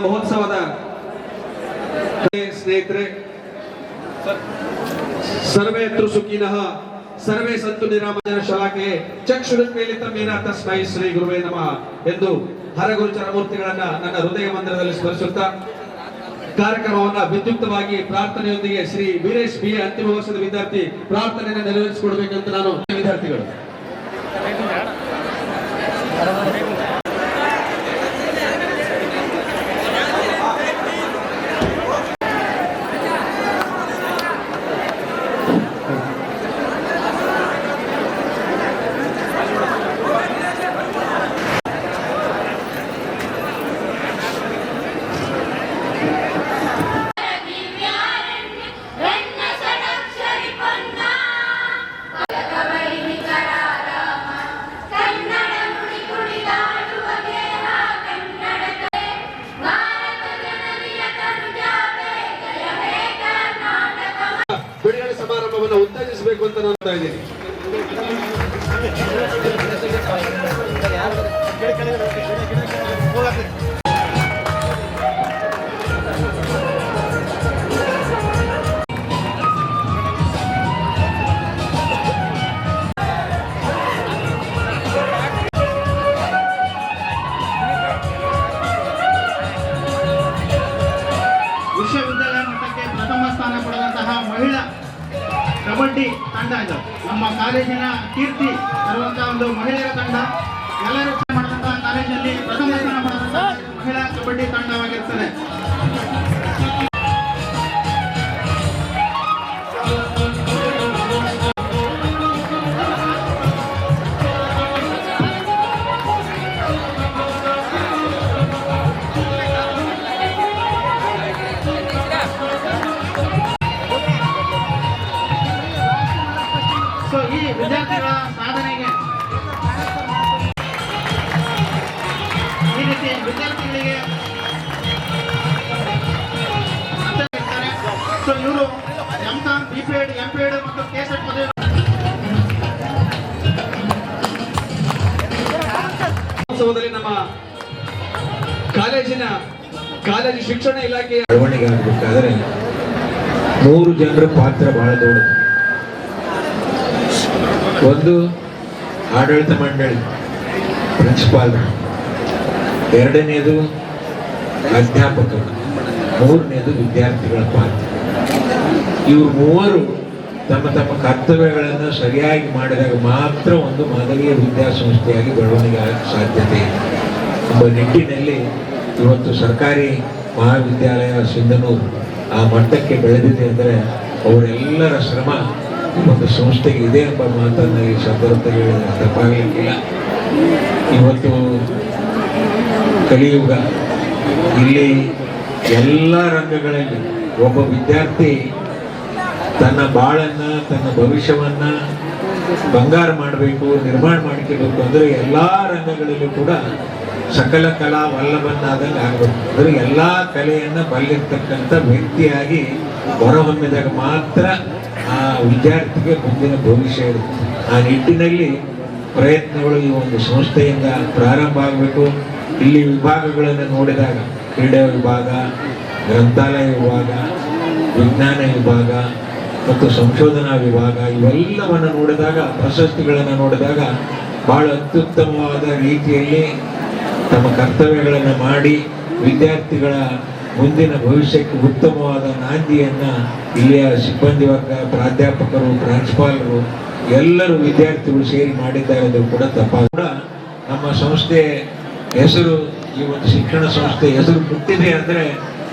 ಮಹೋತ್ಸವದ ಸ್ನೇಹಿತರೆ, ಸರ್ವೇ ಸುಖಿನಃ ಸರ್ವೇ ಸಂತು ನಿರಾಮಜನ ಶಲಾಕೆ ಚಕ್ಷುರುನ್ಮೇಲಿತ ಮೇನ ತಸ್ಮೈ ಶ್ರೀ ಗುರುವೇ ನಮಃ ಎಂದು ಹರಗುರುಚರ ಮೂರ್ತಿಗಳನ್ನ ನನ್ನ ಹೃದಯ ಮಂದಿರದಲ್ಲಿ ಸ್ಮರಿಸುತ್ತಾ ಕಾರ್ಯಕ್ರಮವನ್ನ ವಿದ್ಯುಕ್ತವಾಗಿ ಪ್ರಾರ್ಥನೆಯೊಂದಿಗೆ ಶ್ರೀ ವೀರೇಶ್ ಬಿ ಎ ಅಂತಿಮ ವರ್ಷದ ವಿದ್ಯಾರ್ಥಿ ಪ್ರಾರ್ಥನೆಯನ್ನು ನೆರವೇರಿಸಿಕೊಡಬೇಕಂತ ನಾನು ವಿದ್ಯಾರ್ಥಿಗಳು ಬಿಡುಗಡೆ ಸಮಾರಂಭವನ್ನು ಉತ್ತೇಜಿಸಬೇಕು ಅಂತ ನಾನು ಇದ್ದೀನಿ. ವಿಶ್ವವಿದ್ಯಾಲಯ ಮಟ್ಟಕ್ಕೆ ಪ್ರಥಮ ಸ್ಥಾನ ಪಡೆದಂತಹ ಮಹಿಳಾ ಕಬಡ್ಡಿ ತಂಡ ಇದು. ನಮ್ಮ ಕಾಲೇಜಿನ ಕೀರ್ತಿ ತರುವಂತಹ ಒಂದು ಮಹಿಳೆಯರ ತಂಡ, ಎಲ್ಲರೂ ಮಾಡಿದಂತಹ ಕಾಲೇಜಿನಲ್ಲಿ ಪ್ರಥಮ ಸ್ಥಾನ ಪಡೆದಂತಹ ಮಹಿಳಾ ಕಬಡ್ಡಿ ತಂಡವಾಗಿರುತ್ತದೆ. ಈ ವಿದ್ಯಾರ್ಥಿಗಳ ಸಾಧನೆಗೆ ಈ ರೀತಿ ವಿದ್ಯಾರ್ಥಿಗಳಿಗೆ ಇವರು ಎಂ.ಕಾಮ್, ಬಿ.ಪಿ.ಎಡ್, ಎಂ.ಪಿ.ಎಡ್ ಮತ್ತು ಕೆ.ಸೆಟ್ ಪದವಿ ಮಹೋತ್ಸವದಲ್ಲಿ ನಮ್ಮ ಕಾಲೇಜು ಶಿಕ್ಷಣ ಇಲಾಖೆಯ ಬೆಳವಣಿಗೆ ಆಗಬೇಕಾದ್ರೆ 3 ಜನರ ಪಾತ್ರ ಬಹಳ ದೊಡ್ಡದು. ಒಂದು ಆಡಳಿತ ಮಂಡಳಿ, ಪ್ರಿನ್ಸಿಪಾಲ್, ಎರಡನೇದು ಅಧ್ಯಾಪಕರು, ಮೂರನೇದು ವಿದ್ಯಾರ್ಥಿಗಳ ಪಾತ್ರ. ಇವರು ಮೂವರು ತಮ್ಮ ತಮ್ಮ ಕರ್ತವ್ಯಗಳನ್ನು ಸರಿಯಾಗಿ ಮಾಡಿದಾಗ ಮಾತ್ರ ಒಂದು ಮಾದರಿಯ ವಿದ್ಯಾಸಂಸ್ಥೆಯಾಗಿ ಬೆಳವಣಿಗೆ ಆಗಕ್ಕೆ ಸಾಧ್ಯತೆ ಇದೆ ಎಂಬ ನಿಟ್ಟಿನಲ್ಲಿ ಇವತ್ತು ಸರ್ಕಾರಿ ಮಹಾವಿದ್ಯಾಲಯ ಸಿಂಧನೂರು ಆ ಮಟ್ಟಕ್ಕೆ ಬೆಳೆದಿದೆ ಅಂದರೆ ಅವರೆಲ್ಲರ ಶ್ರಮ ಒಂದು ಸಂಸ್ಥೆಗೆ ಇದೆ ಎಂಬ ಮಾತನ್ನು ಈ ಸಂದರ್ಭದಲ್ಲಿ ಹೇಳಿದ್ರೆ ತಪ್ಪಾಗಲಿಕ್ಕಿಲ್ಲ. ಇವತ್ತು ಕಲಿಯುಗ, ಇಲ್ಲಿ ಎಲ್ಲ ರಂಗಗಳಲ್ಲಿ ಒಬ್ಬ ವಿದ್ಯಾರ್ಥಿ ತನ್ನ ಬಾಳನ್ನ, ತನ್ನ ಭವಿಷ್ಯವನ್ನ ಬಂಗಾರ ಮಾಡಬೇಕು, ನಿರ್ಮಾಣ ಮಾಡ್ಕೋಬೇಕು ಅಂದರೆ ಎಲ್ಲ ರಂಗಗಳಲ್ಲೂ ಕೂಡ ಸಕಲ ಕಲಾ ವಲ್ಲಭನ್ನಾದಂಗೆ ಆಗಬೇಕು. ಅಂದರೆ ಎಲ್ಲ ಕಲೆಯನ್ನು ಬಲ್ಲಿರ್ತಕ್ಕಂಥ ವ್ಯಕ್ತಿಯಾಗಿ ಹೊರಹೊಮ್ಮಿದಾಗ ಮಾತ್ರ ಆ ವಿದ್ಯಾರ್ಥಿಗೆ ಮುಂದಿನ ಭವಿಷ್ಯ ಇರುತ್ತೆ. ಆ ನಿಟ್ಟಿನಲ್ಲಿ ಪ್ರಯತ್ನಗಳು ಈ ಒಂದು ಸಂಸ್ಥೆಯಿಂದ ಪ್ರಾರಂಭ ಆಗಬೇಕು. ಇಲ್ಲಿ ವಿಭಾಗಗಳನ್ನು ನೋಡಿದಾಗ ಕ್ರೀಡಾ ವಿಭಾಗ, ಗ್ರಂಥಾಲಯ ವಿಭಾಗ, ವಿಜ್ಞಾನ ವಿಭಾಗ ಮತ್ತು ಸಂಶೋಧನಾ ವಿಭಾಗ ಇವೆಲ್ಲವನ್ನು ನೋಡಿದಾಗ, ಪ್ರಶಸ್ತಿಗಳನ್ನು ನೋಡಿದಾಗ ಬಹಳ ಅತ್ಯುತ್ತಮವಾದ ರೀತಿಯಲ್ಲಿ ತಮ್ಮ ಕರ್ತವ್ಯಗಳನ್ನು ಮಾಡಿ ವಿದ್ಯಾರ್ಥಿಗಳ ಮುಂದಿನ ಭವಿಷ್ಯಕ್ಕೆ ಉತ್ತಮವಾದ ನಾಂದಿಯನ್ನು ಇಲ್ಲಿಯ ಸಿಬ್ಬಂದಿ ವರ್ಗ, ಪ್ರಾಧ್ಯಾಪಕರು, ಪ್ರಾಂಶುಪಾಲರು ಎಲ್ಲರೂ ವಿದ್ಯಾರ್ಥಿಗಳು ಸೇರಿ ಮಾಡಿದ್ದಾರೆ ಎಂದು ಕೂಡ ತಪ್ಪಾಗ ನಮ್ಮ ಸಂಸ್ಥೆ ಹೆಸರು, ಈ ಒಂದು ಶಿಕ್ಷಣ ಸಂಸ್ಥೆ ಹೆಸರು ಮುಟ್ಟಿದೆ ಅಂದರೆ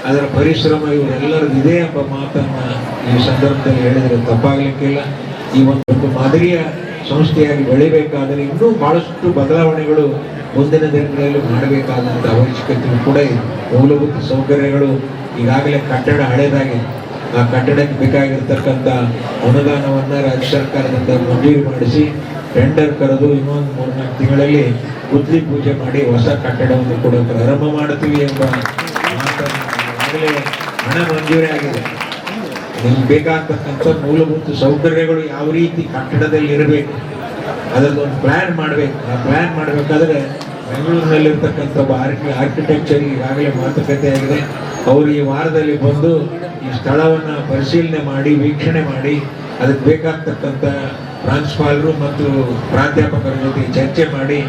ಅದರ ಪರಿಶ್ರಮ ಇವರೆಲ್ಲರದ್ದು ಇದೆ ಎಂಬ ಮಾತನ್ನು ಈ ಸಂದರ್ಭದಲ್ಲಿ ಹೇಳಿದರೆ ತಪ್ಪಾಗಲಿಕ್ಕಿಲ್ಲ. ಈ ಒಂದು ಮಾದರಿಯ ಸಂಸ್ಥೆಯಾಗಿ ಬೆಳಿಬೇಕಾದರೆ ಇನ್ನೂ ಬಹಳಷ್ಟು ಬದಲಾವಣೆಗಳು ಮುಂದಿನ ದಿನಗಳಲ್ಲಿ ಮಾಡಬೇಕಾದಂಥ ಅವಶ್ಯಕತೆ ಕೂಡ ಇದೆ. ಮೂಲಭೂತ ಸೌಕರ್ಯಗಳು ಈಗಾಗಲೇ ಕಟ್ಟಡ ಹಳೆದಾಗಿದೆ. ಆ ಕಟ್ಟಡಕ್ಕೆ ಬೇಕಾಗಿರ್ತಕ್ಕಂಥ ಅನುದಾನವನ್ನು ರಾಜ್ಯ ಸರ್ಕಾರದಿಂದ ಮಂಜೂರು ಮಾಡಿಸಿ ಟೆಂಡರ್ ಕರೆದು ಇನ್ನೊಂದು 3-4 ತಿಂಗಳಲ್ಲಿ ಗುದ್ಲಿ ಪೂಜೆ ಮಾಡಿ ಹೊಸ ಕಟ್ಟಡವನ್ನು ಕೂಡ ಪ್ರಾರಂಭ ಮಾಡುತ್ತೀವಿ ಎಂಬ ಮಾತನ್ನು ಹಣ ಮಂಜೂರಿ ಆಗಿದೆ. ನಿಮ್ಗೆ ಬೇಕಾಗ್ತಕ್ಕಂಥ ಮೂಲಭೂತ ಸೌಕರ್ಯಗಳು ಯಾವ ರೀತಿ ಕಟ್ಟಡದಲ್ಲಿ ಇರಬೇಕು ಅದರದ್ದೊಂದು ಪ್ಲ್ಯಾನ್ ಮಾಡಬೇಕು. ಆ ಪ್ಲ್ಯಾನ್ ಮಾಡಬೇಕಾದ್ರೆ ಬೆಂಗಳೂರಿನಲ್ಲಿರ್ತಕ್ಕಂಥ ಒಬ್ಬ ಆರ್ಕಿಟೆಕ್ಚರ್ ಈಗಾಗಲೇ ಮಾತುಕತೆ ಆಗಿದೆ. ಅವರು ಈ ವಾರದಲ್ಲಿ ಬಂದು ಈ ಸ್ಥಳವನ್ನು ಪರಿಶೀಲನೆ ಮಾಡಿ ವೀಕ್ಷಣೆ ಮಾಡಿ ಅದಕ್ಕೆ ಬೇಕಾಗ್ತಕ್ಕಂಥ ಪ್ರಾಂಶುಪಾಲರು ಮತ್ತು ಪ್ರಾಧ್ಯಾಪಕರ ಜೊತೆ ಚರ್ಚೆ ಮಾಡಿ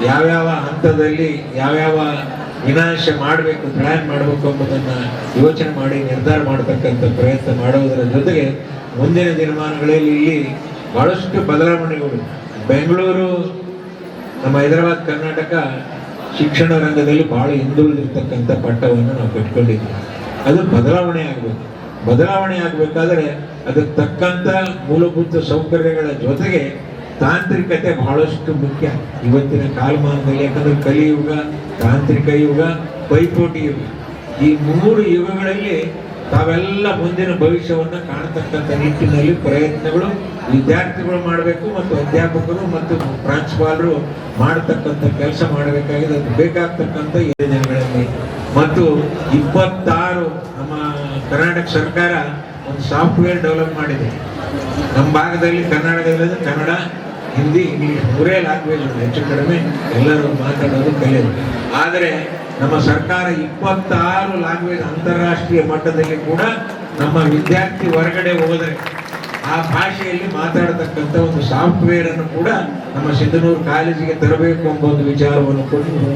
ಯಾವ್ಯಾವ ಹಂತದಲ್ಲಿ ಯಾವ್ಯಾವ ವಿನಾಶ ಮಾಡಬೇಕು, ಪ್ಲಾನ್ ಮಾಡಬೇಕು ಎಂಬುದನ್ನು ಯೋಚನೆ ಮಾಡಿ ನಿರ್ಧಾರ ಮಾಡತಕ್ಕಂಥ ಪ್ರಯತ್ನ ಮಾಡುವುದರ ಜೊತೆಗೆ ಮುಂದಿನ ದಿನಮಾನಗಳಲ್ಲಿ ಇಲ್ಲಿ ಬಹಳಷ್ಟು ಬದಲಾವಣೆಗಳು. ಬೆಂಗಳೂರು, ನಮ್ಮ ಹೈದರಾಬಾದ್, ಕರ್ನಾಟಕ ಶಿಕ್ಷಣ ರಂಗದಲ್ಲಿ ಬಹಳ ಹಿಂದುಳಿದಿರ್ತಕ್ಕಂಥ ಪಟ್ಟವನ್ನು ನಾವು ಕಟ್ಕೊಂಡಿದ್ದೀವಿ. ಅದು ಬದಲಾವಣೆ ಆಗಬೇಕು. ಬದಲಾವಣೆ ಆಗಬೇಕಾದ್ರೆ ಅದಕ್ಕೆ ತಕ್ಕಂಥ ಮೂಲಭೂತ ಸೌಕರ್ಯಗಳ ಜೊತೆಗೆ ತಾಂತ್ರಿಕತೆ ಬಹಳಷ್ಟು ಮುಖ್ಯ ಇವತ್ತಿನ ಕಾಲಮಾನದಲ್ಲಿ. ಯಾಕಂದ್ರೆ ಕಲಿಯುಗ, ತಾಂತ್ರಿಕ ಯುಗ, ಪೈಪೋಟಿ ಯುಗ, ಈ 3 ಯುಗಗಳಲ್ಲಿ ತಾವೆಲ್ಲ ಮುಂದಿನ ಭವಿಷ್ಯವನ್ನು ಕಾಣತಕ್ಕಂಥ ನಿಟ್ಟಿನಲ್ಲಿ ಪ್ರಯತ್ನಗಳು ವಿದ್ಯಾರ್ಥಿಗಳು ಮಾಡಬೇಕು ಮತ್ತು ಅಧ್ಯಾಪಕರು ಮತ್ತು ಪ್ರಾಂಶುಪಾಲರು ಮಾಡತಕ್ಕಂಥ ಕೆಲಸ ಮಾಡಬೇಕಾಗಿದೆ. ಅದು ಬೇಕಾಗ್ತಕ್ಕಂಥ ಯೋಜನೆಗಳಲ್ಲಿ ಮತ್ತು 26 ನಮ್ಮ ಕರ್ನಾಟಕ ಸರ್ಕಾರ ಒಂದು ಸಾಫ್ಟ್ವೇರ್ ಡೆವಲಪ್ ಮಾಡಿದೆ. ನಮ್ಮ ಭಾಗದಲ್ಲಿ ಕರ್ನಾಟಕದಲ್ಲಿ ಕನ್ನಡ, ಹಿಂದಿ, ಇಂಗ್ಲಿಷ್ 3 ಲ್ಯಾಂಗ್ವೇಜ್ ಹೆಚ್ಚು ಕಡಿಮೆ ಎಲ್ಲರೂ ಮಾತಾಡೋದು ಕಲಿಯೋದು. ಆದರೆ ನಮ್ಮ ಸರ್ಕಾರ 26 ಲ್ಯಾಂಗ್ವೇಜ್ ಅಂತಾರಾಷ್ಟ್ರೀಯ ಮಟ್ಟದಲ್ಲಿ ಕೂಡ ನಮ್ಮ ವಿದ್ಯಾರ್ಥಿ ಹೊರಗಡೆ ಹೋದರೆ ಆ ಭಾಷೆಯಲ್ಲಿ ಮಾತಾಡತಕ್ಕಂಥ ಒಂದು ಸಾಫ್ಟ್ವೇರ್ ಅನ್ನು ಕೂಡ ನಮ್ಮ ಸಿಂಧನೂರು ಕಾಲೇಜಿಗೆ ತರಬೇಕು ಎಂಬ ಒಂದು ವಿಚಾರವನ್ನು ಕೊಟ್ಟು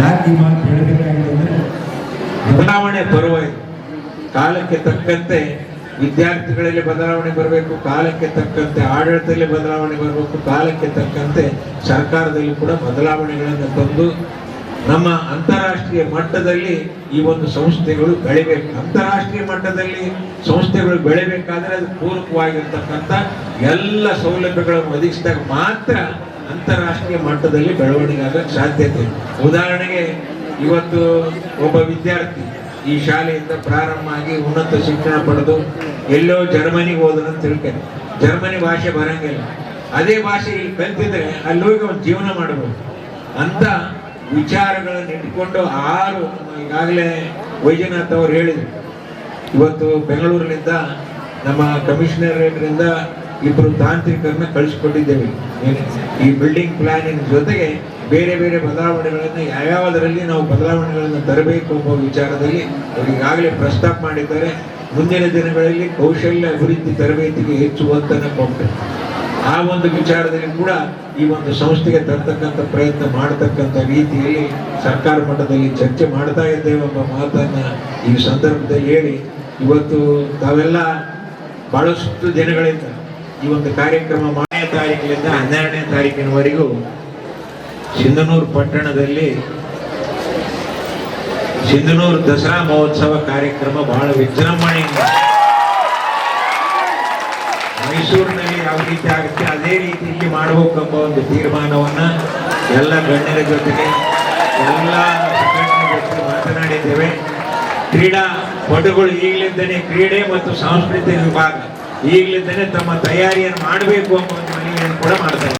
ಯಾಕೆ ಈ ಮಾತು ಹೇಳಬೇಕಾಗಿದೆ ಅಂದರೆ ಬದಲಾವಣೆ ಪರ್ವ ಇದು. ಕಾಲಕ್ಕೆ ತಕ್ಕಂತೆ ವಿದ್ಯಾರ್ಥಿಗಳಲ್ಲಿ ಬದಲಾವಣೆ ಬರಬೇಕು, ಕಾಲಕ್ಕೆ ತಕ್ಕಂತೆ ಆಡಳಿತದಲ್ಲಿ ಬದಲಾವಣೆ ಬರಬೇಕು, ಕಾಲಕ್ಕೆ ತಕ್ಕಂತೆ ಸರ್ಕಾರದಲ್ಲಿ ಕೂಡ ಬದಲಾವಣೆಗಳನ್ನು ತಂದು ನಮ್ಮ ಅಂತಾರಾಷ್ಟ್ರೀಯ ಮಟ್ಟದಲ್ಲಿ ಈ ಒಂದು ಸಂಸ್ಥೆಗಳು ಬೆಳಿಬೇಕು. ಅಂತಾರಾಷ್ಟ್ರೀಯ ಮಟ್ಟದಲ್ಲಿ ಸಂಸ್ಥೆಗಳು ಬೆಳಿಬೇಕಾದ್ರೆ ಅದು ಪೂರಕವಾಗಿರ್ತಕ್ಕಂಥ ಎಲ್ಲ ಸೌಲಭ್ಯಗಳನ್ನು ಒದಗಿಸಿದಾಗ ಮಾತ್ರ ಅಂತಾರಾಷ್ಟ್ರೀಯ ಮಟ್ಟದಲ್ಲಿ ಬೆಳವಣಿಗೆ ಆಗಕ್ಕೆ ಸಾಧ್ಯತೆ. ಉದಾಹರಣೆಗೆ ಇವತ್ತು ಒಬ್ಬ ವಿದ್ಯಾರ್ಥಿ ಈ ಶಾಲೆಯಿಂದ ಪ್ರಾರಂಭ ಆಗಿ ಉನ್ನತ ಶಿಕ್ಷಣ ಪಡೆದು ಎಲ್ಲೋ ಜರ್ಮನಿಗೆ ಹೋದನಂತ ತಿಳ್ಕೊಂಡು ಜರ್ಮನಿ ಭಾಷೆ ಬರಂಗಿಲ್ಲ, ಅದೇ ಭಾಷೆ ಇಲ್ಲಿ ಕಲ್ತಿದ್ರೆ ಅಲ್ಲಿ ಹೋಗಿ ಒಂದು ಜೀವನ ಮಾಡಬಹುದು ಅಂತ ವಿಚಾರಗಳನ್ನು ಇಟ್ಕೊಂಡು 6 ಈಗಾಗಲೇ ವೈಜನಾಥ್ ಅವರು ಹೇಳಿದರು. ಇವತ್ತು ಬೆಂಗಳೂರಿನಿಂದ ನಮ್ಮ ಕಮಿಷನರೇಟ್ರಿಂದ 2 ತಾಂತ್ರಿಕರನ್ನ ಕಳಿಸ್ಕೊಟ್ಟಿದ್ದೇವೆ. ಈ ಬಿಲ್ಡಿಂಗ್ ಪ್ಲಾನಿಂಗ್ ಜೊತೆಗೆ ಬೇರೆ ಬೇರೆ ಬದಲಾವಣೆಗಳನ್ನು ಯಾವ್ಯಾವುದರಲ್ಲಿ ನಾವು ಬದಲಾವಣೆಗಳನ್ನು ತರಬೇಕು ಎಂಬ ವಿಚಾರದಲ್ಲಿ ಅವರು ಈಗಾಗಲೇ ಪ್ರಸ್ತಾಪ ಮಾಡಿದ್ದಾರೆ. ಮುಂದಿನ ದಿನಗಳಲ್ಲಿ ಕೌಶಲ್ಯ ಅಭಿವೃದ್ಧಿ ತರಬೇತಿಗೆ ಹೆಚ್ಚು ಒತ್ತನ್ನು ಕೊಟ್ಟು ಆ ಒಂದು ವಿಚಾರದಲ್ಲಿ ಕೂಡ ಈ ಒಂದು ಸಂಸ್ಥೆಗೆ ತರ್ತಕ್ಕಂಥ ಪ್ರಯತ್ನ ಮಾಡತಕ್ಕಂಥ ರೀತಿಯಲ್ಲಿ ಸರ್ಕಾರ ಮಟ್ಟದಲ್ಲಿ ಚರ್ಚೆ ಮಾಡ್ತಾ ಇದ್ದೇವೆ ಎಂಬ ಮಾತನ್ನ ಈ ಸಂದರ್ಭದಲ್ಲಿ ಹೇಳಿ, ಇವತ್ತು ತಾವೆಲ್ಲ ಬಹಳಷ್ಟು ದಿನಗಳಿಂದ ಈ ಒಂದು ಕಾರ್ಯಕ್ರಮ 1ನೇ ತಾರೀಕಿನಿಂದ 12ನೇ ತಾರೀಕಿನವರೆಗೂ ಸಿಂಧನೂರು ಪಟ್ಟಣದಲ್ಲಿ ಸಿಂಧನೂರು ದಸರಾ ಮಹೋತ್ಸವ ಕಾರ್ಯಕ್ರಮ ಬಹಳ ವಿಜೃಂಭಣೆಯಿಂದ, ಮೈಸೂರಿನಲ್ಲಿ ಯಾವ ರೀತಿ ಆಗುತ್ತೆ ಅದೇ ರೀತಿ ಇಲ್ಲಿ ಮಾಡಬೇಕೆಂಬ ಒಂದು ತೀರ್ಮಾನವನ್ನ ಎಲ್ಲ ಗಣ್ಯರ ಜೊತೆಗೆ ಎಲ್ಲ ಸಂಘಟನೆ ಜೊತೆ ಮಾತನಾಡಿದ್ದೇವೆ. ಕ್ರೀಡಾ ಪಟುಗಳು ಈಗಲಿಂದನೇ ಕ್ರೀಡೆ ಮತ್ತು ಸಾಂಸ್ಕೃತಿಕ ವಿಭಾಗ ಈಗಲಿಂದನೇ ತಮ್ಮ ತಯಾರಿಯನ್ನು ಮಾಡಬೇಕು ಎಂಬ ಒಂದು ಮನವಿಯನ್ನು ಕೂಡ ಮಾಡ್ತಾರೆ.